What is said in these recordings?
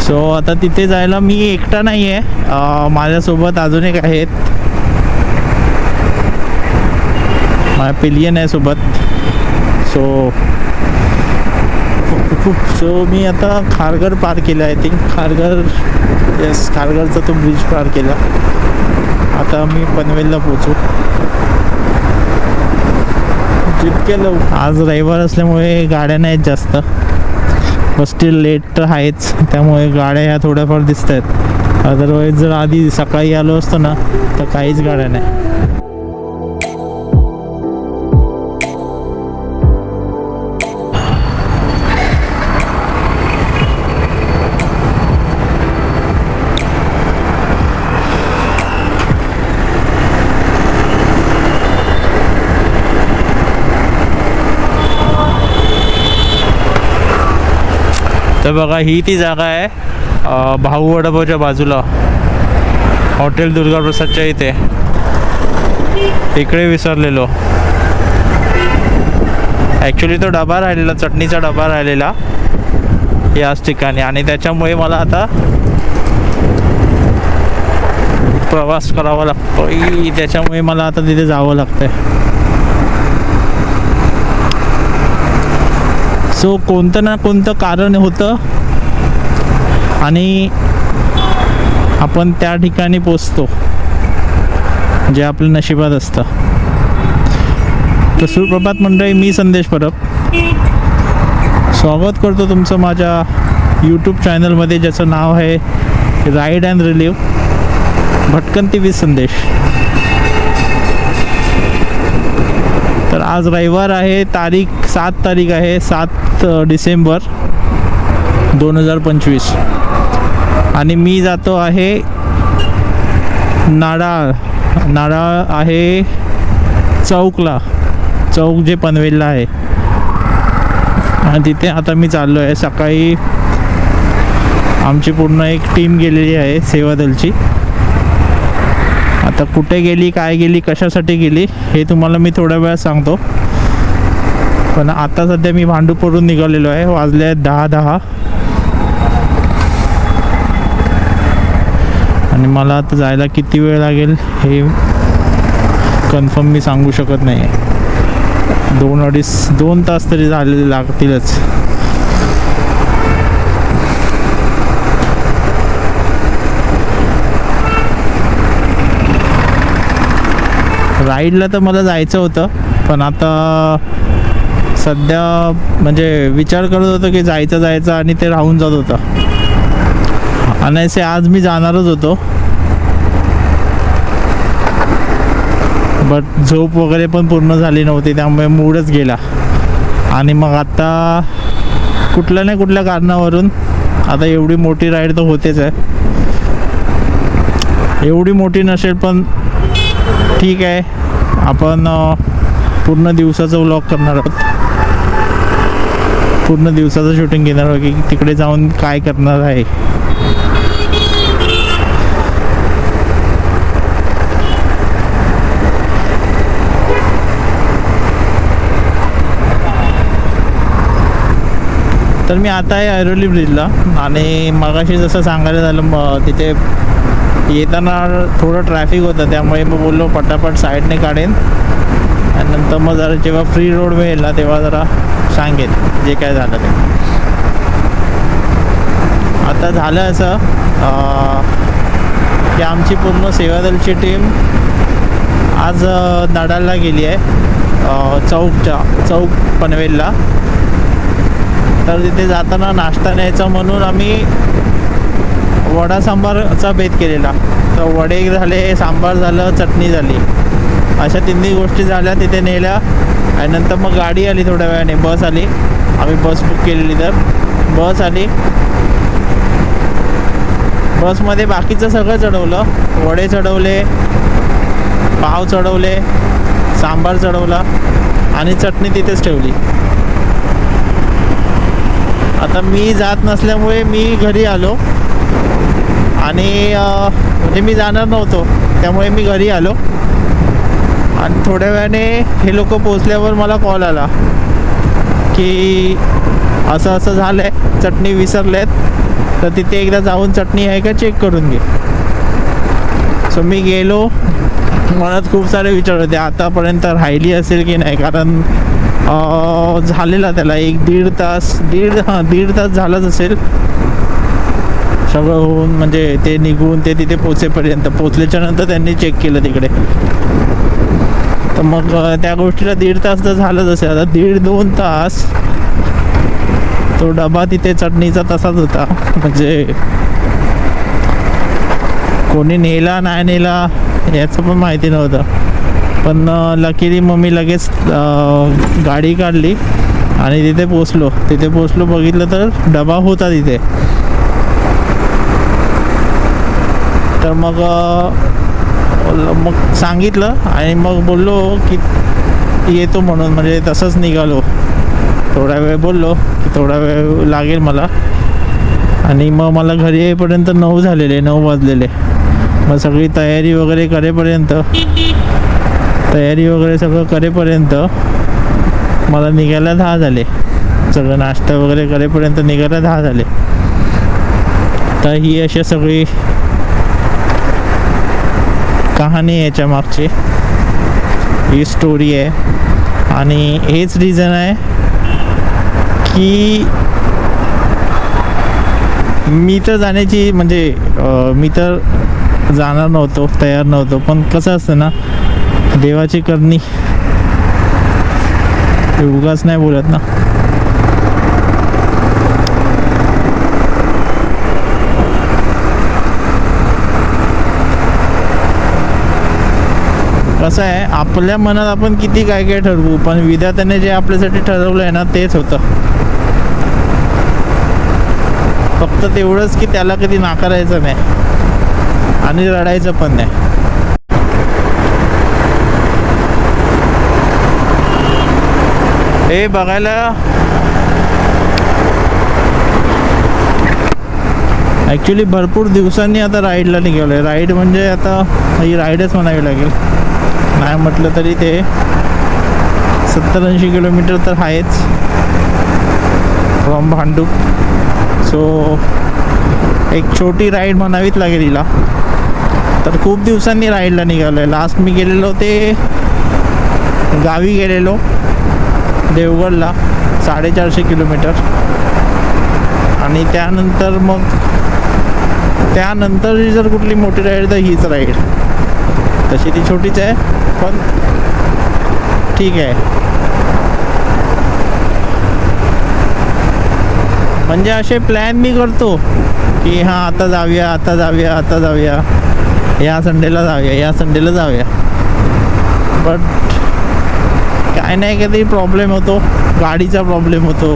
So आता तिथे जायला मी एकटा नाही आहे, माझ्यासोबत अजून एक आहेत, माझ्या पिलियन आहे सोबत. सो मी आता खारघर पार केलं, आय थिंक खारघर, येस खारघरचा तो ब्रिज पार केला. आता मी पनवेलला पोचू. जितके लोक आज रविवार असल्यामुळे गाड्या नाहीत जास्त, बस स्टील लेट तर आहेच, त्यामुळे गाड्या ह्या थोड्याफार दिसत आहेत. अदरवाईज जर आधी सकाळी आलो असतो ना तर काहीच गाड्या नाही. तर बघा ही ती जागा आहे, भाऊ वडापावच्या बाजूला, हॉटेल दुर्गाप्रसादच्या इथे. इकडे विसरलेलो ॲक्च्युली, तो डबा राहिलेला, चटणीचा डबा राहिलेला याच ठिकाणी, आणि त्याच्यामुळे मला आता प्रवास करावा लागतो. त्याच्यामुळे मला आता तिथे जावं लागतंय. सो कोणतं ना कोणतं कारण होतं आणि आपण त्या ठिकाणी पोचतो जे आपल्या नशिबात असतं. तर सुप्रभात मंडळी, मी संदेश परब स्वागत करतो तुमचं माझ्या यूट्यूब चॅनलमध्ये, ज्याचं नाव आहे राईड अँड रिलीव्ह भटकंती विथ संदेश. तर आज रविवार आहे, 7 तारीख आहे, 7 डिसेंबर 2025, आणि मी जातो आहे नाडाळ आहे चौकला, चौक जे पनवेलला आहे, आणि तिथे आता मी चाललो आहे. सकाळी आमची पूर्ण एक टीम गेलेली आहे सेवादलची. आता कुठे गेली, काय गेली, कशासाठी गेली हे तुम्हाला मी थोड्या वेळात सांगतो. पण आता सध्या मी भांडूपवरून निघालेलो आहे, वाजले आहेत 10:10, आणि मला आता जायला किती वेळ लागेल हे कन्फर्म मी सांगू शकत नाही आहे. 2 तास तरी झालेले लागतीलच. राईडला तर मला जायचं होतं, पण आता सध्या म्हणजे विचार करत होतो की जायचं आणि ते राहून जात होतं. आणि असे आज मी जाणारच होतो, बट झोप वगैरे पण पूर्ण झाली नव्हती, त्यामुळे मूडच गेला. आणि मग आता कुठल्या ना कुठल्या कारणावरून, आता एवढी मोठी राईड तर होतेच आहे, एवढी मोठी नसेल पण ठीक आहे, आपण पूर्ण दिवसाचा व्लॉग करणार आहोत, पूर्ण दिवसाचं शूटिंग घेणार आहोत की तिकडे जाऊन काय करणार आहे. तर मी आता आहे ऐरोली ब्रिजला, आणि मगाशी जसं सांगायला झालं तिथे येताना थोडं ट्रॅफिक होतं, त्यामुळे मग बोललो पटापट साईडने काढेन, आणि नंतर मग जरा जेव्हा फ्री रोड मिळेल ना तेव्हा जरा सांगेन जे काय झालं ते. आता झालं असं की आमची पूर्ण सेवादलची टीम आज नाडाळला गेली आहे, चौक पनवेलला. तर तिथे जाताना नाश्ता न्यायचा म्हणून आम्ही वडा सांबारचा बेत केलेला. तर वडे झाले, सांबार झालं, चटणी झाली, अशा 3 गोष्टी झाल्या, तिथे नेल्या. आणि नंतर मग गाडी आली, थोड्या वेळाने बस आली, आम्ही बस बुक केलेली, तर बस आली. बसमध्ये बाकीचं सगळं चढवलं, वडे चढवले, पाव चढवले, सांबार चढवला, आणि चटणी तिथेच ठेवली. आता मी जात नसल्यामुळे मी घरी आलो, आणि म्हणजे मी जाणार नव्हतो, त्यामुळे मी घरी आलो. आणि थोड्या वेळाने हे लोक पोचल्यावर मला कॉल आला की असं असं झालं आहे, चटणी विसरलेत, तर तिथे एकदा जाऊन चटणी आहे का चेक करून घे. सो मी गेलो. मनात खूप सारे विचार होते, आतापर्यंत राहिली असेल की नाही, कारण झालेला त्याला दीड तास झालाच असेल सगळं होऊन, म्हणजे ते निघून ते तिथे पोचेपर्यंत. पोचल्याच्या नंतर त्यांनी चेक केलं तिकडे, तर मग त्या गोष्टीला 1.5 तास तर झालंच असेल. आता 1.5-2 तास तो डबा तिथे चटणीचा तसाच होता. म्हणजे कोणी नेला नाही नेला याचं पण माहिती नव्हतं. पण लकीली मग मी लगेच गाडी काढली आणि तिथे पोचलो. बघितलं तर डबा होता तिथे. तर मग सांगितलं आणि मग बोललो की येतो म्हणून. म्हणजे तसंच निघालो. थोडा वेळ बोललो की थोडा वेळ लागेल मला. आणि मग मला घरी येईपर्यंत 9 वाजलेले. मग सगळी तयारी वगैरे सगळं करेपर्यंत मला निघायला 10 झाले. सगळं नाश्ता वगैरे करेपर्यंत निघायला 10 झाले. तर ही अशी सगळी कहाणी याच्या मागची, ही स्टोरी आहे. आणि हेच रिझन आहे की मी तर जाण्याची, म्हणजे मी तर जाणार नव्हतो, तयार नव्हतो. पण कसं असतं ना, देवाची करणी उगाच नाही बोलत ना. कसं आहे, आपल्या मनात आपण किती काय काय ठरवू, पण विधात्याने जे आपल्यासाठी ठरवलं आहे ना तेच होतं. फक्त तेवढंच की त्याला कधी नाकारायचं नाही आणि रडायचं पण नाही. हे बघायला ॲक्च्युली भरपूर दिवसांनी आता राईडला निघालो आहे. राईड म्हणजे आता ही राईडच म्हणावी लागेल. नाही म्हटलं तरी ते 70-80 किलोमीटर तर आहेच फ्रॉम भांडूप. सो एक छोटी राईड म्हणावीच लागेल हिला. तर खूप दिवसांनी राईडला निघालो आहे. लास्ट मी गेलेलो ते गावी गेलेलो देवगडला 450 किलोमीटर. आणि त्यानंतर जर कुठली मोठी राईड तर हीच राईड. तशी ती छोटीच आहे पण ठीक आहे. म्हणजे असे प्लॅन मी करतो की हां आता जाऊया, या संडेला जाऊया. बट काय नाही कधी प्रॉब्लेम होतो, गाडीचा प्रॉब्लेम होतो.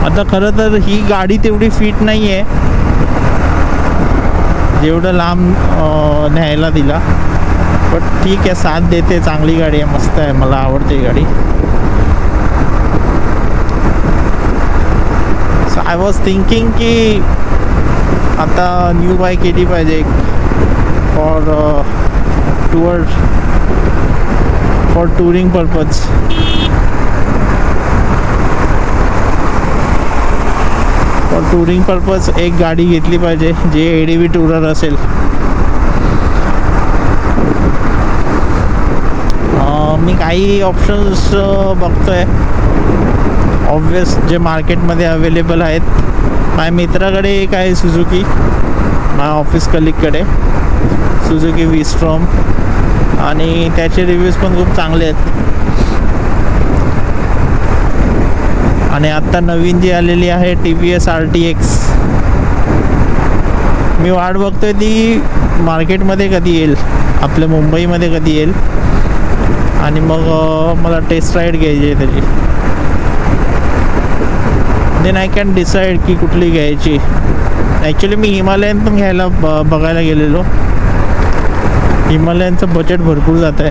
आता खरं तर ही गाडी तेवढी फिट नाही आहे जेवढं लांब न्यायला दिला. बट ठीक आहे, साथ देते. चांगली गाडी आहे, मस्त आहे, मला आवडते ही गाडी. सो आय वॉज थिंकिंग की आता न्यू बाईक केली पाहिजे फॉर टूरिंग पर्पज. एक गाडी घेतली पाहिजे जे ADV टूरर असेल. मी काही ऑप्शन्स बघतोय ऑब्वियस जे मार्केटमध्ये अवेलेबल आहेत. माझ्या मित्राकडे एक आहे सुझुकी, माझ्या ऑफिस कलिगकडे सुझुकी V-Strom, आणि त्याचे रिव्ह्यूज पण खूप चांगले आहेत. आणि आत्ता नवीन जी आलेली आहे TVS RTX, मी वाट बघतोय ती मार्केटमध्ये कधी येईल, आपल्या मुंबईमध्ये कधी येईल. आणि मग मला टेस्ट राईड घ्यायची आहे त्याची. देन आय कॅन डिसाईड की कुठली घ्यायची. ॲक्च्युली मी हिमालयन पण घ्यायला बघायला गेलेलो. हिमालयनचं बजेट भरपूर जात आहे.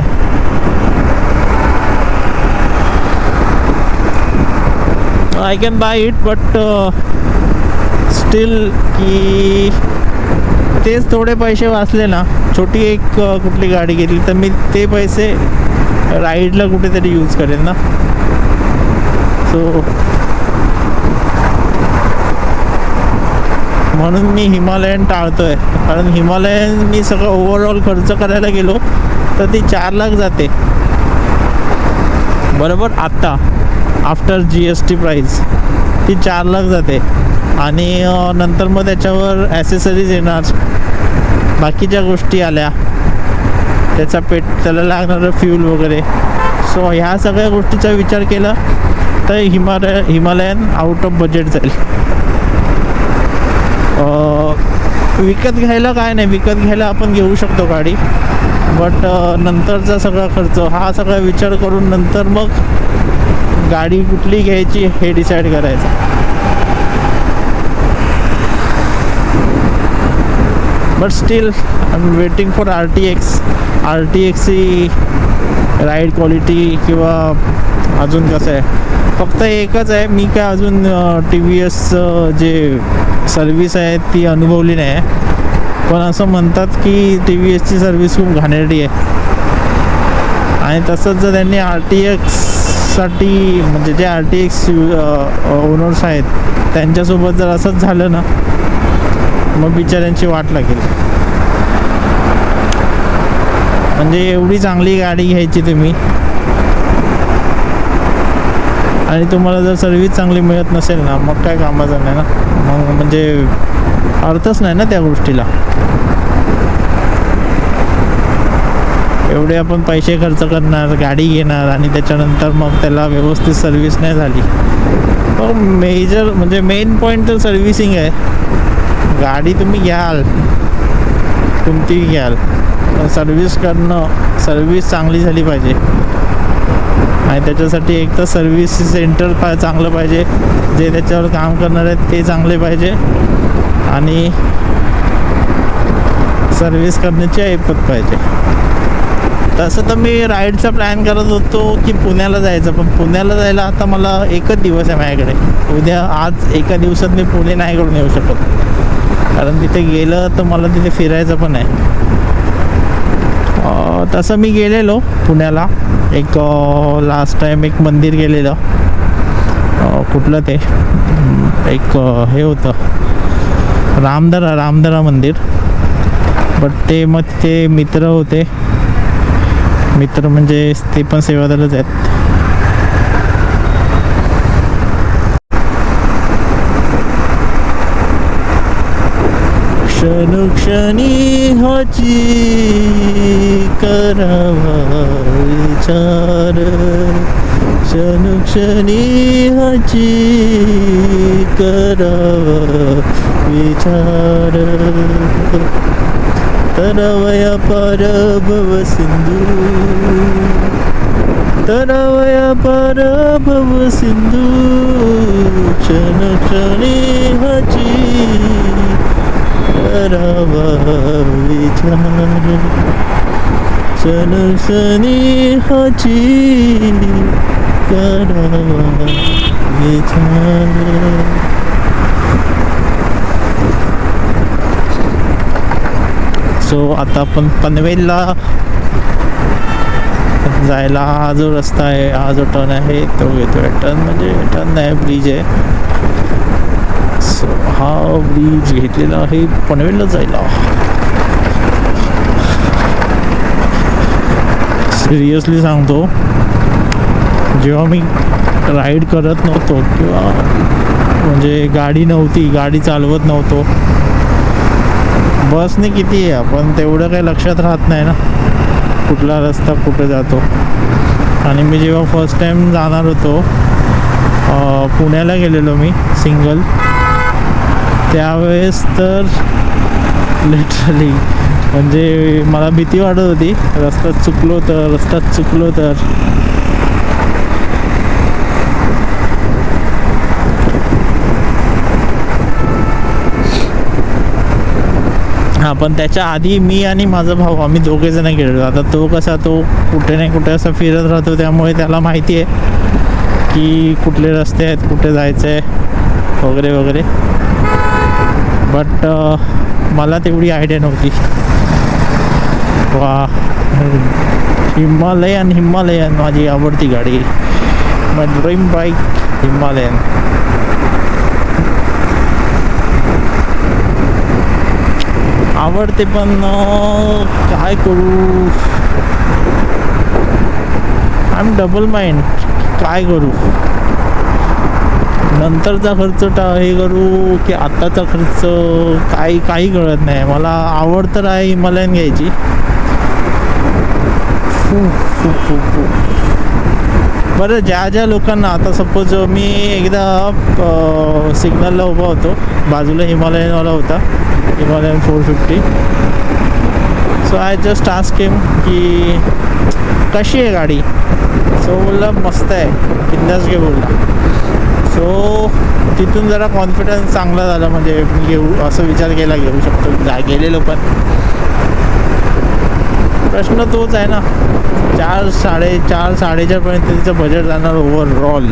I can buy it, but still की तेच थोडे पैसे वाचले ना, छोटी एक कुठली गाडी घेतली तर मी ते पैसे राईडला कुठेतरी यूज करेन ना. सो म्हणून मी हिमालयन टाळतोय. कारण हिमालयन मी सगळं ओव्हरऑल खर्च करायला गेलो तर ती 4 लाख जाते बरोबर. आत्ता आफ्टर GST प्राईस ती 4 लाख जाते. आणि नंतर मग त्याच्यावर ॲसेसरीज येणार, बाकीच्या गोष्टी आल्या, त्याचा त्याला लागणारं फ्यूल वगैरे. सो ह्या सगळ्या गोष्टीचा विचार केला तर हिमालयन आउट ऑफ बजेट जाईल. विकत घ्यायला काय नाही, विकत घ्यायला आपण घेऊ शकतो गाडी. बट नंतरचा सगळा खर्च हा सगळा विचार करून नंतर मग गाडी कुठली घ्यायची हे डिसाईड करायचं. But still I am waiting for RTX ची राईड क्वालिटी किंवा अजून कसं आहे. फक्त एकच आहे, मी काय अजून TVS जे सर्विस आहे ती अनुभवली नाही आहे. पण असं म्हणतात की TVSची सर्विस खूप घाणेरडी आहे. आणि तसंच जर त्यांनी RTXसाठी म्हणजे जे RTX ओनर्स आहेत त्यांच्यासोबत जर असंच झालं ना मग बिचाऱ्यांची वाट लागेल. म्हणजे एवढी चांगली गाडी घ्यायची तुम्ही आणि तुम्हाला जर सर्विस चांगली मिळत नसेल ना मग काय कामाचं नाही ना. मग म्हणजे अर्थच नाही ना त्या गोष्टीला. एवढे आपण पैसे खर्च करणार, गाडी घेणार आणि त्याच्यानंतर मग त्याला व्यवस्थित सर्विस नाही झाली. मग मेजर म्हणजे मेन पॉईंट तर सर्व्हिसिंग आहे. गाडी तुम्ही घ्याल कोणतीही घ्याल पण सर्विस चांगली झाली पाहिजे. आणि त्याच्यासाठी एक तर सर्व्हिस सेंटर चांगलं पाहिजे, जे त्याच्यावर काम करणार आहेत ते चांगले पाहिजे आणि सर्व्हिस करण्याची ऐपत पाहिजे. तसं तर मी राईडचा प्लॅन करत होतो की पुण्याला जायचं, पण पुण्याला जायला आता मला एकच दिवस आहे माझ्याकडे. आज एका दिवसात मी पुणे नाही करून येऊ शकत, कारण तिथे गेलं तर मला तिथे फिरायचं पण आहे. तसं मी गेलेलो पुण्याला एक लास्ट टाईम एक मंदिर गेलेलं. कुठलं ते एक हे होतं रामदरा मंदिर. बट ते मग ते मित्र होते, मित्र म्हणजे ते पण सेवादलच आहेत. क्षणोक्षणी हाची करावा विचार, क्षणोक्षणी हाची करावा विचार. तरवया पार भव सिंधू, तरवया पार भव सिंधू, क्षणोक्षणी हाची करावा विचार, क्षणोक्षणी हाची करावा विचार. सो आता आपण पनवेलला जायला हा जो रस्ता आहे, हा जो टर्न आहे तो घेतोय. टर्न म्हणजे टर्न नाही, ब्रिज आहे. सो हा ब्रिज घेतलेला आहे पनवेलला जायला. सिरियसली सांगतो, जेव्हा मी राईड करत नव्हतो किंवा म्हणजे गाडी नव्हती, गाडी चालवत नव्हतो, बसने किती आहे पण तेवढं काही लक्षात राहत नाही ना कुठला रस्ता कुठे जातो. आणि मी जेव्हा फर्स्ट टाईम जाणार होतो पुण्याला गेलेलो मी सिंगल, त्यावेळेस तर लिटरली म्हणजे मला भीती वाटत होती, रस्त्यात चुकलो तर. हां, पण त्याच्या आधी मी आणि माझा भाऊ आम्ही दोघेजण गेलेलो. आता तो कुठे नाही कुठे असं फिरत राहतो, त्यामुळे त्याला माहिती आहे की कुठले रस्ते आहेत, कुठे जायचं आहे वगैरे वगैरे. बट मला तेवढी आयडिया नव्हती. वा, हिमालयन माझी आवडती गाडी, माय ड्रीम बाईक हिमालयन. आवडते पण काय करू, आय एम डबल माइंड. काय करू, नंतरचा खर्च हे करू की आत्ताचा खर्च, काही कळत नाही मला. आवड तर आहे हिमालयन घ्यायची. बरं, ज्या लोकांना आता सपोज मी एकदा सिग्नलला उभा होतो, बाजूला हिमालयनवाला होता, Himalayan 450. So I just ask him की कशी आहे गाडी. सो बोलला मस्त आहे, बिंदास घे बोलला. सो तिथून जरा कॉन्फिडन्स चांगला झाला, म्हणजे मी घेऊ असं विचार केला, घेऊ शकतो. गेलेलो पण प्रश्न तोच आहे ना, 4-4.5 4.5पर्यंत तिचं बजेट जाणार ओव्हरऑल.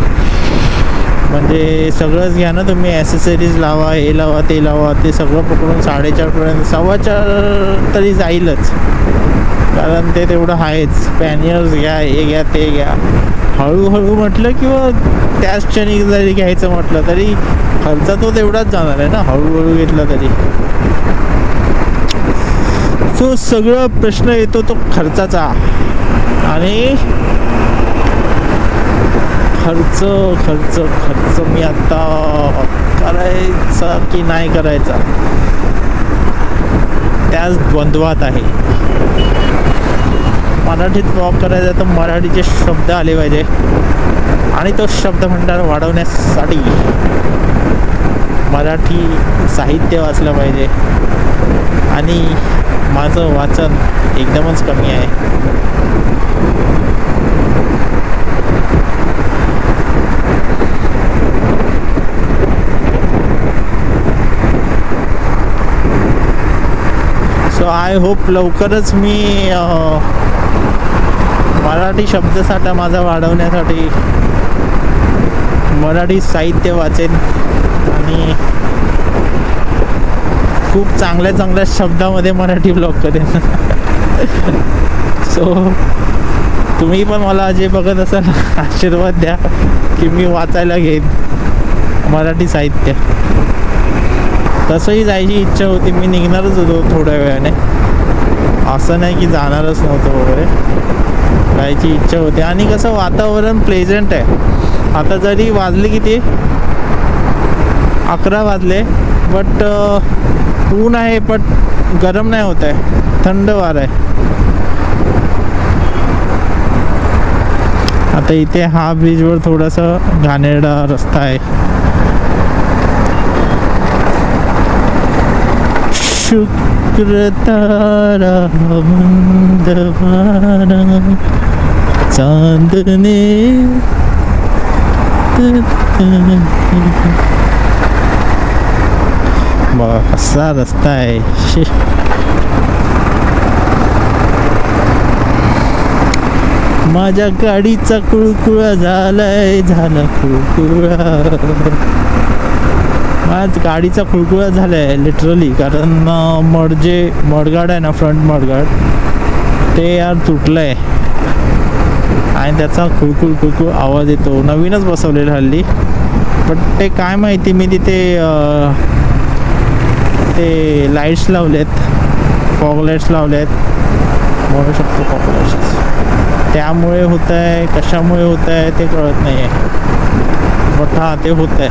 म्हणजे सगळंच घ्या ना तुम्ही, ॲसेसरीज लावा, हे लावा, ते लावा, ते सगळं पकडून 4.5पर्यंत, 4.25 तरी जाईलच. कारण ते तेवढं आहेच. पॅनियर्स घ्या, हे घ्या, ते घ्या. हळूहळू म्हटलं किंवा त्याच क्षणी जरी घ्यायचं म्हटलं तरी खर्च तो तेवढाच जाणार आहे ना, हळूहळू घेतला तरी. सो सगळा प्रश्न येतो तो खर्चाचा. आणि खर्च खर्च खर्च मी आता करायचा की नाही करायचा, त्याच द्वंद्वात आहे. मराठीत ब्लॉग करायचा तर मराठीचे शब्द आले पाहिजे, आणि तो शब्दभंडार वाढवण्यासाठी मराठी साहित्य वाचलं पाहिजे. आणि माझं वाचन एकदमच कमी आहे. सो आय होप लवकरच मी मराठी शब्दसाठा माझा वाढवण्यासाठी मराठी साहित्य वाचेन आणि खूप चांगल्या शब्दामध्ये मराठी ब्लॉग करेन. सो तुम्ही पण मला जे बघत असाल आशीर्वाद द्या की मी वाचायला घेईन मराठी साहित्य. तसंही जायची इच्छा होती, मी निघणारच होतो थोड्या वेळाने, असं नाही की जाणारच नव्हतं वगैरे. जायची इच्छा होती. आणि कसं वातावरण प्लेझंट आहे. आता जरी वाजले किती 11 वाजले, बट ऊन आहे, बट गरम नाही होत आहे, थंड वारा आहे. आता इथे हा ब्रिजवर थोडासा घाणेरडा रस्ता आहे. शुक्र तारा मंदवारा चांदने असा रस्ता आहे. माझ्या गाडीचा कुळकुळा झाला कुळकुळा. आज गाडीचा खुळखुळा झाला आहे लिटरली. कारण मडगार्ड आहे ना, फ्रंट मडगार्ड, ते यार तुटलं आहे आणि त्याचा खुळखुळ आवाज येतो. नवीनच बसवलेलं हल्ली, बट ते काय माहिती, मी तिथे ते लाईट्स लावलेत, फॉग लाईट्स लावलेत, म्हणू शकतो फॉग लाईट्स. त्यामुळे होत आहे, कशामुळे होत आहे ते कळत नाही आहे, बट हां ते होत आहे.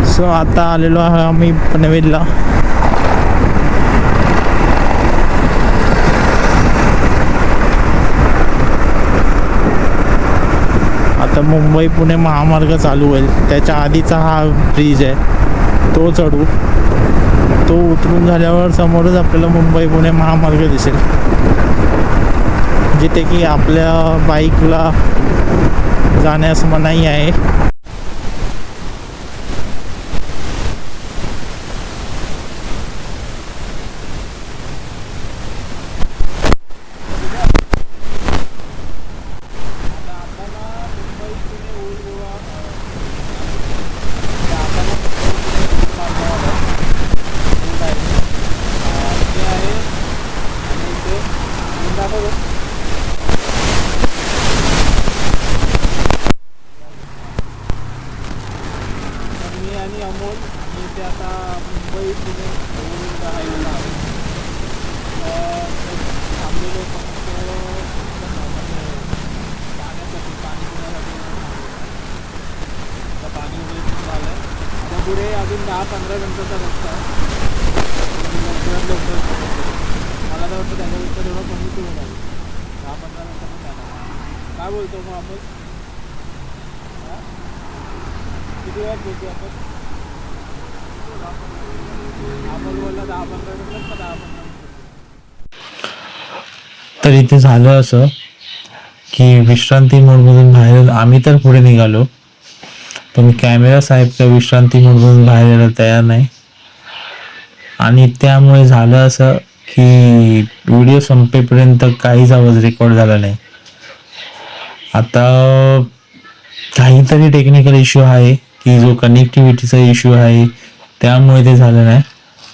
सो आता आलेलो आहे आम्ही पनवेलला. आता मुंबई पुणे महामार्ग चालू होईल, त्याच्या आधीचा हा ब्रिज आहे, तो चढू. तो उतरून झाल्यावर समोरच आपल्याला मुंबई पुणे महामार्ग दिसेल, जिथे की आपल्या बाईकला जाण्यास मनाई आहे. आता मुंबई पुणे हायवेला आलो. थांबलेलो फक्त पाण्यासाठी, पाणी पिण्यासाठी आता पाणी वगैरे झालं आहे. आता पुढे अजून 10-15 मिनटाचा रस्ता आहे. लवकरात लवकर मला तर वाटतं त्याच्यापेक्षा थोडं कमी करून आलं. 10-15 मिनटाचं जाणार. काय बोलतो मग आपण? किती वेळात बोलतो आपण? आपण बोलला 10-15 मिनटात का 10-15 मिनटात? तर इथे झालं असं की विश्रांती मोडमधून बाहेर आम्ही तर पुढे निघालो, पण कॅमेरा साहेब त्या विश्रांती मोडमधून बाहेर यायला तयार नाही. आणि त्यामुळे झालं असं की व्हिडिओ संपेपर्यंत काहीच आवाज रेकॉर्ड झाला नाही. आता काहीतरी टेक्निकल इश्यू आहे की जो कनेक्टिव्हिटीचा इश्यू आहे त्यामुळे ते झालं नाही.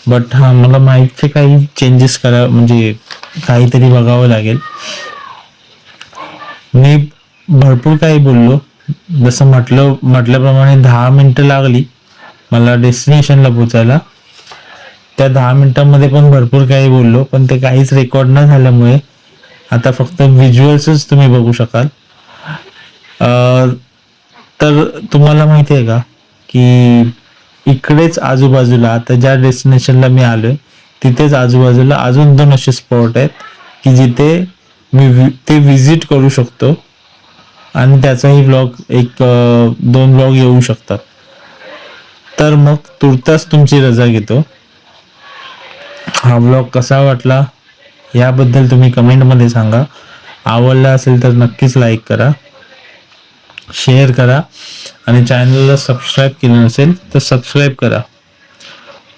बट हा मला माईकचे काही चेंजेस म्हणजे काहीतरी बघावं लागेल. मी भरपूर काही बोललो, जसं म्हटल्याप्रमाणे 10 मिनिटं लागली मला डेस्टिनेशनला पोचायला. त्या 10 मिनिटांमध्ये पण भरपूर काही बोललो, पण ते काहीच रेकॉर्ड न झाल्यामुळे आता फक्त व्हिज्युअल्सच तुम्ही बघू शकाल. तर तुम्हाला माहिती आहे का की इकडेच आजूबाजूला आता ज्या डेस्टिनेशनला मी आलोय तिथेच आजूबाजूला अजून 2 असे स्पॉट आहेत की जिथे मी ते विजिट करू शकतो आणि त्याचाही ब्लॉग 1-2 ब्लॉग येऊ शकतात. तर मग तुर्तास तुमची रजा घेतो. हा ब्लॉग कसा वाटला याबद्दल तुम्ही कमेंटमध्ये सांगा. आवडला असेल तर नक्कीच लाईक करा, शेअर करा आणि चॅनलला सबस्क्राईब केलं नसेल तर सबस्क्राईब करा.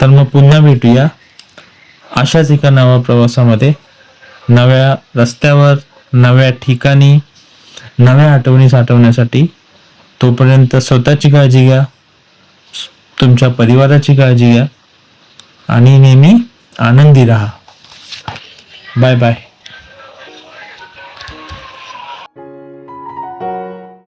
तर मग पुन्हा भेटूया अशाच एका नव्या प्रवासामध्ये, नव्या रस्त्यावर, नव्या ठिकाणी, नव्या आठवणी साठवण्यासाठी. तोपर्यंत स्वतःची काळजी घ्या, तुमच्या परिवाराची काळजी घ्या आणि नेहमी आनंदी राहा. Bye bye.